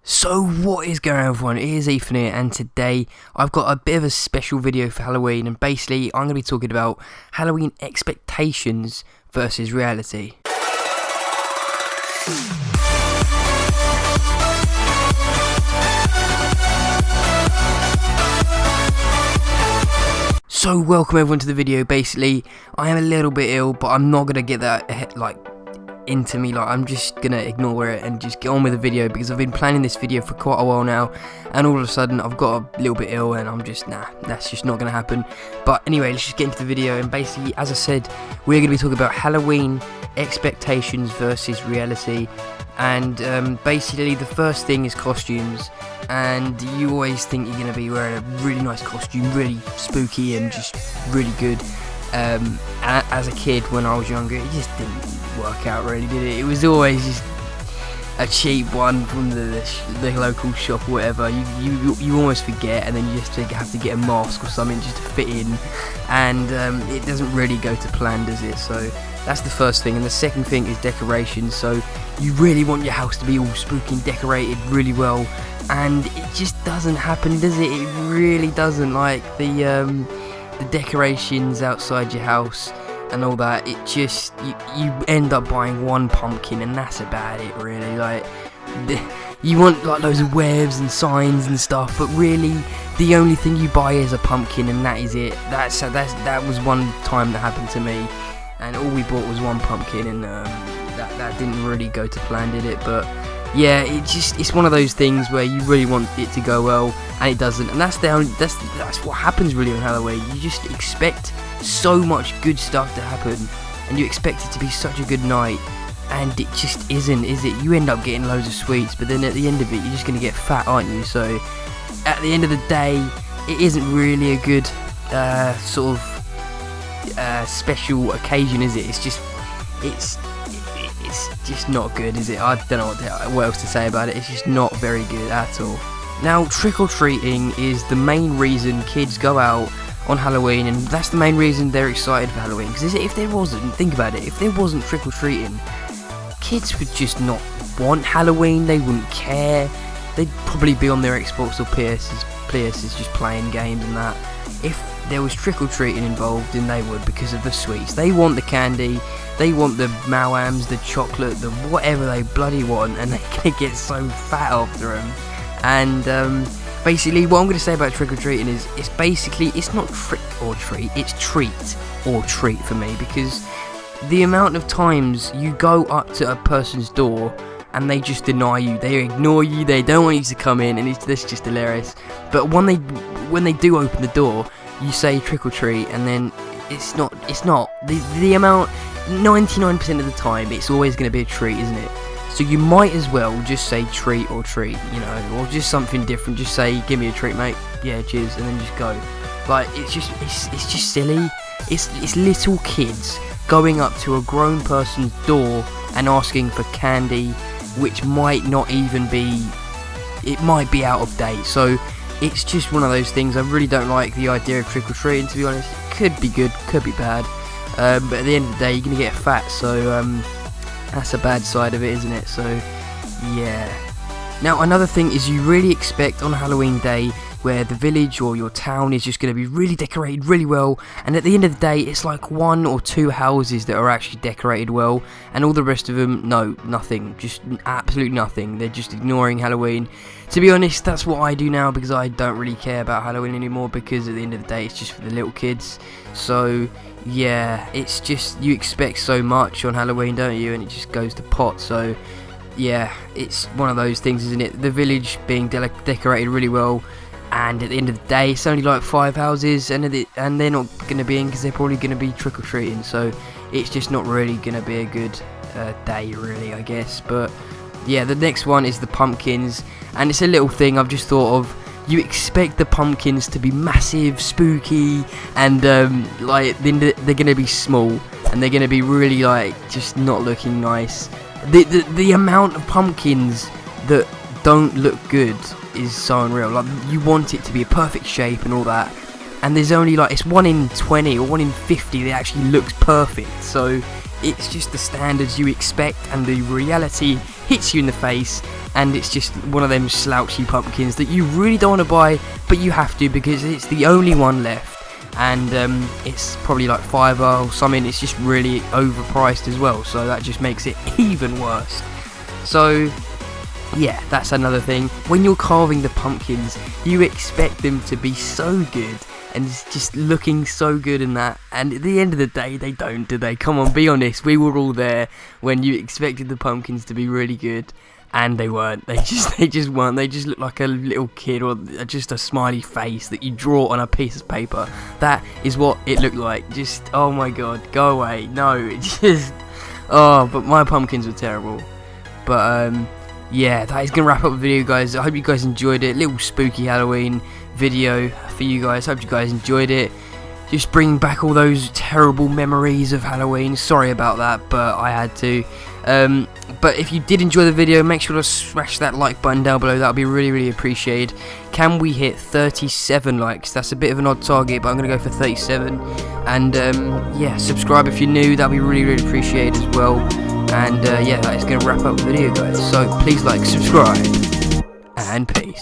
So what is going on, everyone? It is Ethan here, and today I've got a bit of a special video for Halloween, and basically I'm going to be talking about Halloween expectations versus reality. So welcome everyone to the video. Basically, I am a little bit ill, but I'm not going to get that into me. I'm just gonna ignore it and just get on with the video, because I've been planning this video for quite a while now, and all of a sudden I've got a little bit ill and I'm just that's just not gonna happen. But anyway, let's just get into the video. And basically, as I said, we're gonna be talking about Halloween expectations versus reality. And basically the first thing is costumes, and you always think you're gonna be wearing a really nice costume, really spooky and just really good. As a kid, when I was younger, it just didn't work out really, did it? It was always just a cheap one from the local shop or whatever. You almost forget, and then you just have to get a mask or something just to fit in, and it doesn't really go to plan, does it? So that's the first thing. And the second thing is decorations. So you really want your house to be all spooky and decorated really well, and it just doesn't happen, does it? It really doesn't. Like the decorations outside your house and all that, it just you end up buying one pumpkin, and that's about it, really. Like you want like loads of webs and signs and stuff, but really the only thing you buy is a pumpkin, and that is it. That was one time that happened to me, and all we bought was one pumpkin, and that didn't really go to plan, did it? But yeah, it's one of those things where you really want it to go well, and it doesn't. And that's what happens really on Halloween. You just expect so much good stuff to happen, and you expect it to be such a good night, and it just isn't, is it? You end up getting loads of sweets, but then at the end of it, you're just going to get fat, aren't you? So at the end of the day, it isn't really a good special occasion, is it? It's just not good, is it? I don't know what else to say about it. It's just not very good at all. Now, trick-or-treating is the main reason kids go out on Halloween, and that's the main reason they're excited for Halloween. Because if there wasn't, think about it, if there wasn't trick-or-treating, kids would just not want Halloween. They wouldn't care. They'd probably be on their Xbox or PSs just playing games and that. If there was trick-or-treating involved, then they would, because of the sweets. They want the candy, they want the Mawams, the chocolate, the whatever they bloody want, and they're going to get so fat after them. And basically what I'm going to say about trick-or-treating is it's not trick or treat, it's treat or treat for me, because the amount of times you go up to a person's door and they just deny you, they ignore you, they don't want you to come in, and that's just hilarious. But when they do open the door, you say trick or treat, and then it's not the amount. 99% of the time it's always going to be a treat, isn't it? So you might as well just say treat or treat, you know, or just something different. Just say, give me a treat, mate. Yeah, cheers, and then just go. Like, it's just silly. It's little kids going up to a grown person's door and asking for candy, which might not even be, it might be out of date. So it's just one of those things. I really don't like the idea of trick-or-treating, to be honest. It could be good, could be bad, but at the end of the day, you're going to get fat, so that's a bad side of it, isn't it? So yeah. Now, another thing is, you really expect on Halloween day, where the village or your town is just going to be really decorated really well, and at the end of the day it's like one or two houses that are actually decorated well, and all the rest of them, no, nothing, just absolute nothing. They're just ignoring Halloween. To be honest, that's what I do now, because I don't really care about Halloween anymore, because at the end of the day it's just for the little kids. So yeah, it's just, you expect so much on Halloween, don't you, and it just goes to pot. So yeah, it's one of those things, isn't it? The village being decorated really well, and at the end of the day it's only like 5 houses, and they're not going to be in, because they're probably going to be trick-or-treating. So it's just not really going to be a good day, really, I guess. But yeah, the next one is the pumpkins, and it's a little thing I've just thought of. You expect the pumpkins to be massive, spooky, and like they're going to be small, and they're going to be really like just not looking nice. The amount of pumpkins that don't look good is so unreal. Like, you want it to be a perfect shape and all that, and there's only like, it's 1 in 20 or 1 in 50 that actually looks perfect. So it's just the standards you expect, and the reality hits you in the face, and it's just one of them slouchy pumpkins that you really don't want to buy, but you have to because it's the only one left. And it's probably like $5 or something. It's just really overpriced as well, so that just makes it even worse. So yeah, that's another thing. When you're carving the pumpkins, you expect them to be so good and it's just looking so good in that, and at the end of the day they don't, do they? Come on, be honest, we were all there when you expected the pumpkins to be really good. And they weren't. They just weren't. They just looked like a little kid or just a smiley face that you draw on a piece of paper. That is what it looked like. Just, oh my god, go away. No, it just, oh, but my pumpkins were terrible. But yeah, that is gonna wrap up the video, guys. I hope you guys enjoyed it. Little spooky Halloween video for you guys. Hope you guys enjoyed it. Just bringing back all those terrible memories of Halloween. Sorry about that, but I had to. But if you did enjoy the video, make sure to smash that like button down below. That would be really, really appreciated. Can we hit 37 likes? That's a bit of an odd target, but I'm going to go for 37. And yeah, subscribe if you're new. That would be really, really appreciated as well. And yeah, that is going to wrap up the video, guys. So please like, subscribe, and peace.